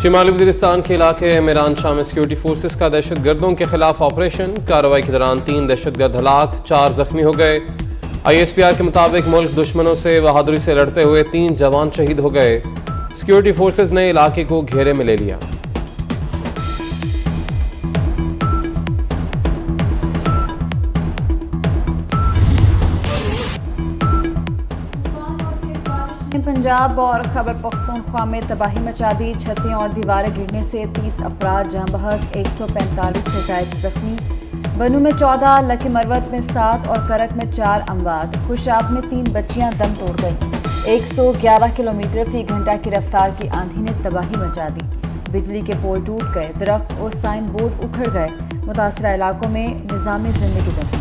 شمالی وزیرستان کے علاقے میران شاہ میں سیکورٹی فورسز کا دہشت گردوں کے خلاف آپریشن، کارروائی کے دوران 3 دہشت گرد ہلاک، 4 زخمی ہو گئے۔ ISPR کے مطابق ملک دشمنوں سے بہادری سے لڑتے ہوئے 3 جوان شہید ہو گئے۔ سیکورٹی فورسز نے علاقے کو گھیرے میں لے لیا۔ پنجاب اور خیبر پختونخوا میں تباہی مچا دی، چھتیں اور دیواریں گرنے سے 30 افراد جاں بحق، 145 سے زائد زخمی۔ بنو میں 14، لکی مروت میں 7 اور کرک میں 4 اموات۔ خوشاب میں 3 بچیاں دم توڑ گئیں۔ 111 کلومیٹر فی گھنٹہ کی رفتار کی آندھی نے تباہی مچا دی، بجلی کے پول ٹوٹ گئے، درخت اور سائن بورڈ اکھڑ گئے، متاثرہ علاقوں میں نظام زندگی بند۔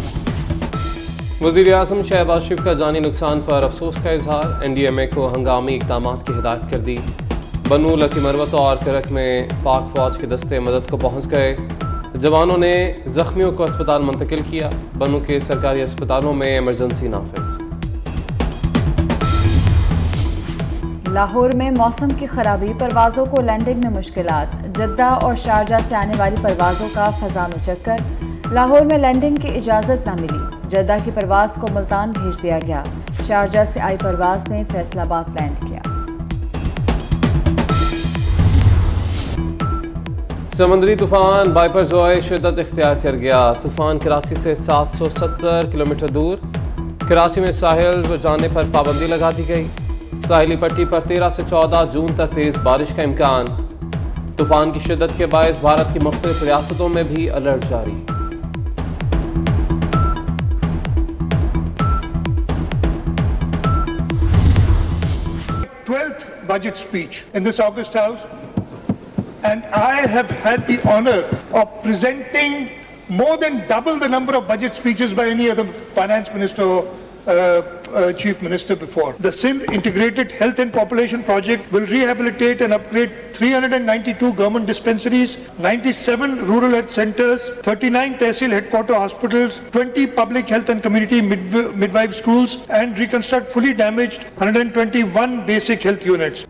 وزیر اعظم شہباز شریف کا جانی نقصان پر افسوس کا اظہار، NDMA کو ہنگامی اقدامات کی ہدایت کر دی۔ بنو، لکی مروت اور کرک میں پاک فوج کے دستے مدد کو پہنچ گئے، جوانوں نے زخمیوں کو اسپتال منتقل کیا۔ بنو کے سرکاری اسپتالوں میں ایمرجنسی نافذ۔ لاہور میں موسم کی خرابی، پروازوں کو لینڈنگ میں مشکلات، جدہ اور شارجہ سے آنے والی پروازوں کا فضا میں چکر۔ لاہور میں لینڈنگ کی اجازت نہ ملی، جدہ کی پرواز کو ملتان بھیج دیا گیا، شارجہ سے آئی پرواز نے فیصل آباد لینڈ کیا۔ سمندری طوفان بائپرزوئے شدت اختیار کر گیا، طوفان کراچی سے 770 کلومیٹر دور، کراچی میں ساحل پر جانے پر پابندی لگا دی گئی۔ ساحلی پٹی پر 13 سے 14 جون تک تیز بارش کا امکان۔ طوفان کی شدت کے باعث بھارت کی مختلف ریاستوں میں بھی الرٹ جاری۔ Budget speech in this August House, and I have had the honor of presenting more than double the number of budget speeches by any other finance minister or chief minister before. The Sindh Integrated Health and Population Project will rehabilitate and upgrade 392 government dispensaries, 97 rural health centers, 39 tehsil headquarter hospitals, 20 public health and community midwife schools, and reconstruct fully damaged 121 basic health units.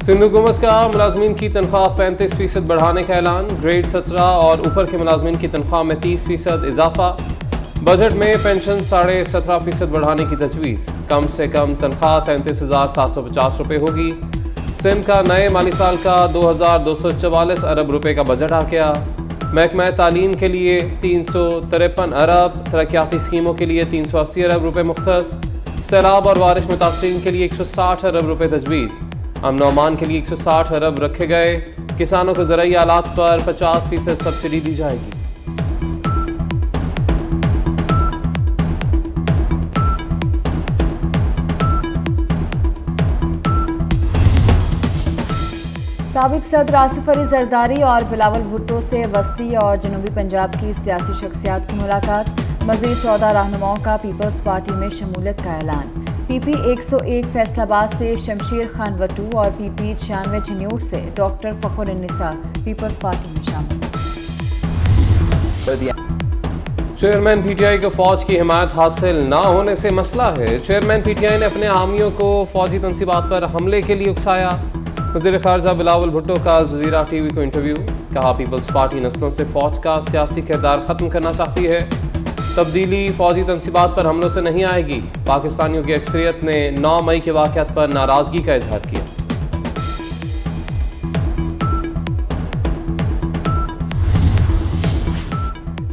Sindh حکومت کا ملازمین کی تنخواہ 35% بڑھانے کا اعلان، grade 17 اور اوپر کے ملازمین کی تنخواہ میں 30% اضافہ۔ بجٹ میں پینشن 17.5% بڑھانے کی تجویز، کم سے کم تنخواہ 33,750 روپے ہوگی۔ سندھ کا نئے مالی سال کا 2,244 ارب روپے کا بجٹ آ گیا۔ محکمہ تعلیم کے لیے 353 ارب، ترقیاتی اسکیموں کے لیے 380 ارب روپے مختص، سیلاب اور بارش متاثرین کے لیے 160 ارب روپے تجویز، امن و امان کے لیے 160 ارب رکھے گئے۔ کسانوں کو زرعی آلات پر 50% سبسڈی دی جائے گی۔ سابق صدر آصف علی زرداری اور بلاول بھٹو سے وسطی اور جنوبی پنجاب کی سیاسی شخصیات کی ملاقات، مزید 14 رہنماؤں کا پیپلز پارٹی میں شمولیت کا اعلان۔ PP 101 فیصل آباد سے شمشیر خان وٹو اور PP 96 جھنیوٹ سے ڈاکٹر فخر النساء پیپلز پارٹی میں شامل۔ چیئرمین PTI کو فوج کی حمایت حاصل نہ ہونے سے مسئلہ ہے، چیئرمین PTI نے اپنے حامیوں کو فوجی تنصیبات پر حملے کے لیے اکسایا۔ وزیر خارجہ بلاول بھٹو کا الجزیرہ TV کو انٹرویو، کہا پیپلز پارٹی نسلوں سے فوج کا سیاسی کردار ختم کرنا چاہتی ہے، تبدیلی فوجی تنصیبات پر حملوں سے نہیں آئے گی۔ پاکستانیوں کی اکثریت نے 9 مئی کے واقعات پر ناراضگی کا اظہار کیا۔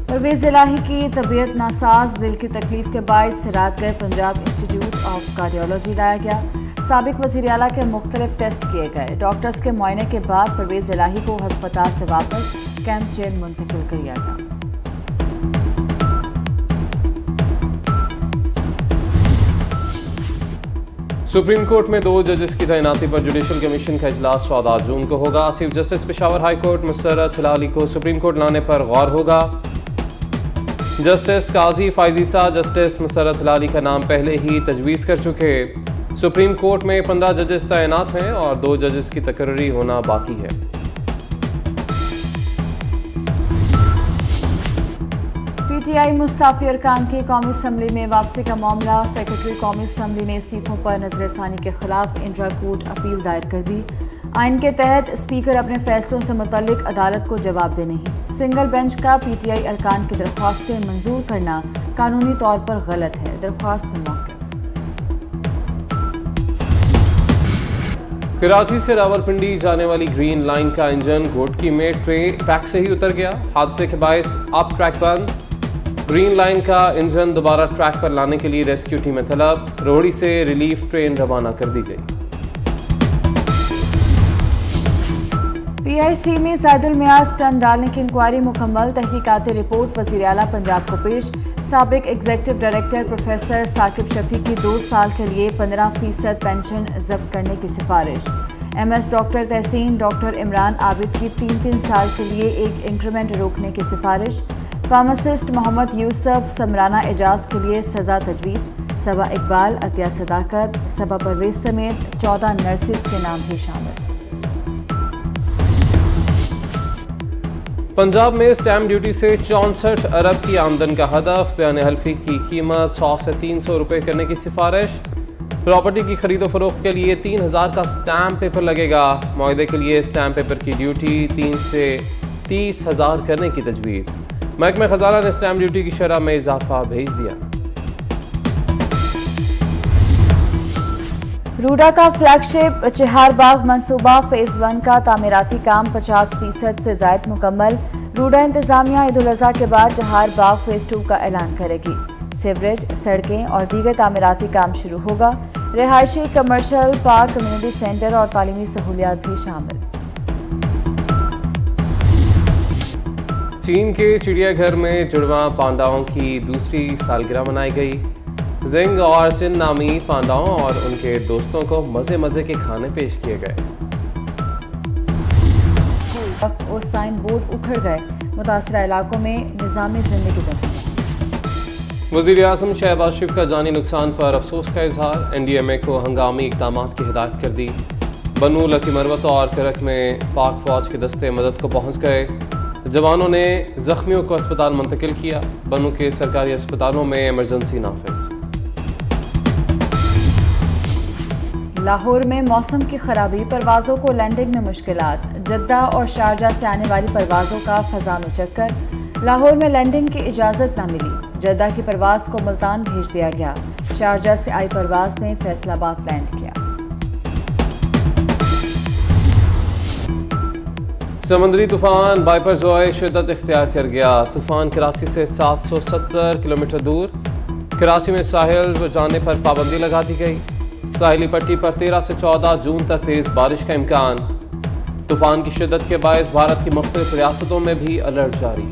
پرویز الہی کی طبیعت ناساز، دل کی تکلیف کے باعث رات گئے پنجاب انسٹیٹیوٹ آف کارڈیالوجی لایا گیا۔ سابق وزیر اعلیٰ کے مختلف ٹیسٹ کیے گئے، ڈاکٹرز کے معائنے کے بعد پرویز الہی کو ہسپتال سے واپس کیمپ جیل منتقل کیا گیا۔ سپریم کورٹ میں 2 ججز کی تعیناتی پر جوڈیشل کمیشن کا اجلاس 14 جون کو ہوگا۔ Chief justice Peshawar high court Musarrat Hilali کو سپریم کورٹ لانے پر غور ہوگا۔ جسٹس قاضی فائز عیسیٰ جسٹس مسرت ہلالی کا نام پہلے ہی تجویز کر چکے۔ سپریم کورٹ میں 15 ججز تعینات ہیں اور 2 ججز کی تقرری ہونا باقی ہے۔ PTI مستعفی ارکان کی قومی اسمبلی میں واپسی کا معاملہ، سیکرٹری قومی اسمبلی نے استعفوں پر نظر ثانی کے خلاف انٹرا کورٹ اپیل دائر کر دی۔ آئین کے تحت اسپیکر اپنے فیصلوں سے متعلق عدالت کو جواب دے نہیں۔ سنگل بینچ کا پی ٹی آئی ارکان کی درخواستیں منظور کرنا قانونی طور پر غلط ہے، درخواست میں موقع۔ کراچی سے راولپنڈی جانے والی گرین لائن کا انجن گھوٹکی میں ٹریک سے ہی اتر گیا۔ حادثے کے باعث اب ٹریک بند۔ گرین لائن کا انجن دوبارہ ٹریک پر لانے کے لیے ریسکیو ٹیمیں طلب۔ روہڑی سے ریلیف ٹرین روانہ کر دی گئی۔ پی آئی سی میں زائد المیعاد سٹنٹ ڈالنے کی انکوائری مکمل، تحقیقاتی رپورٹ وزیر اعلیٰ پنجاب کو پیش۔ سابق ایگزیکٹو ڈائریکٹر پروفیسر ثاقب شفیع کی 2 سال کے لیے 15% پینشن ضبط کرنے کی سفارش۔ ایم ایس ڈاکٹر تحسین ڈاکٹر عمران عابد کی 3 سال کے لیے 1 انکریمنٹ روکنے کی سفارش۔ فارماسسٹ محمد یوسف سمرانہ اعجاز کے لیے سزا تجویز۔ صبا اقبال، عطیہ صداقت، صبا پرویز سمیت 14 نرسز کے نام بھی شامل۔ پنجاب میں اسٹیمپ ڈیوٹی سے 64 ارب کی آمدن کا ہدف، بیان حلفی کی قیمت 100 سے 300 روپے کرنے کی سفارش۔ پراپرٹی کی خرید و فروخت کے لیے 3000 کا اسٹیمپ پیپر لگے گا، معاہدے کے لیے اسٹیمپ پیپر کی ڈیوٹی 3 سے 30,000 کرنے کی تجویز۔ محکمہ خزانہ نے اسٹیمپ ڈیوٹی کی شرح میں اضافہ بھیج دیا۔ روڈا کا فلیگ شپ چہار باغ منصوبہ فیز 1 کا تعمیراتی کام 50% سے زائد مکمل۔ روڈا انتظامیہ عید الاضحیٰ کے بعد چہار باغ فیز 2 کا اعلان کرے گی۔ سیوریج، سڑکیں اور دیگر تعمیراتی کام شروع ہوگا۔ رہائشی، کمرشل، پارک، کمیونٹی سینٹر اور تعلیمی سہولیات بھی شامل۔ چین کے چڑیا گھر میں جڑواں پانڈاؤں کی دوسری سالگرہ منائی گئی۔ زنگ اور چن نامی پانڈاؤں اور ان کے دوستوں کو مزے مزے کے کھانے پیش کیے گئے۔ اور سائن بورڈ اکھڑ گئے، متاثرہ علاقوں میں نظامی زندگی بند۔ وزیر اعظم شہباز شریف کا جانی نقصان پر افسوس کا اظہار، این ڈی ایم اے کو ہنگامی اقدامات کی ہدایت کر دی۔ بنو، لکی مروت اور کرک میں پاک فوج کے دستے مدد کو پہنچ گئے۔ جوانوں نے زخمیوں کو اسپتال منتقل کیا۔ بنو کے سرکاری اسپتالوں میں ایمرجنسی نافذ۔ لاہور میں موسم کی خرابی، پروازوں کو لینڈنگ میں مشکلات۔ جدہ اور شارجہ سے آنے والی پروازوں کا فضا میں چکر۔ لاہور میں لینڈنگ کی اجازت نہ ملی، جدہ کی پرواز کو ملتان بھیج دیا گیا۔ شارجہ سے آئی پرواز نے فیصل آباد لینڈ کیا۔ سمندری طوفان بائپرزوئے شدت اختیار کر گیا۔ طوفان کراچی سے 770 کلومیٹر دور۔ کراچی میں ساحل جانے پر پابندی لگا دی گئی۔ ساحلی پٹی پر 13 سے 14 جون تک تیز بارش کا امکان۔ طوفان کی شدت کے باعث بھارت کی مختلف ریاستوں میں بھی الرٹ جاری۔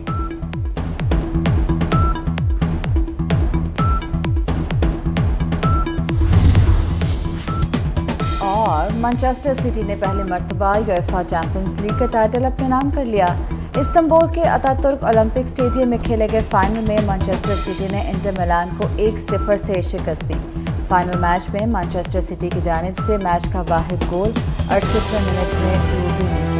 اور مانچسٹر سٹی نے پہلی مرتبہ یویفا چیمپئنز لیگ کا ٹائٹل اپنے نام کر لیا۔ استنبول کے اتا ترک اولمپک اسٹیڈیم میں کھیلے گئے فائنل میں مانچسٹر سٹی نے انٹر میلان کو 1-0 سے شکست دی۔ فائنل میچ میں مانچسٹر سٹی کی جانب سے میچ کا واحد گول 68ویں منٹ میں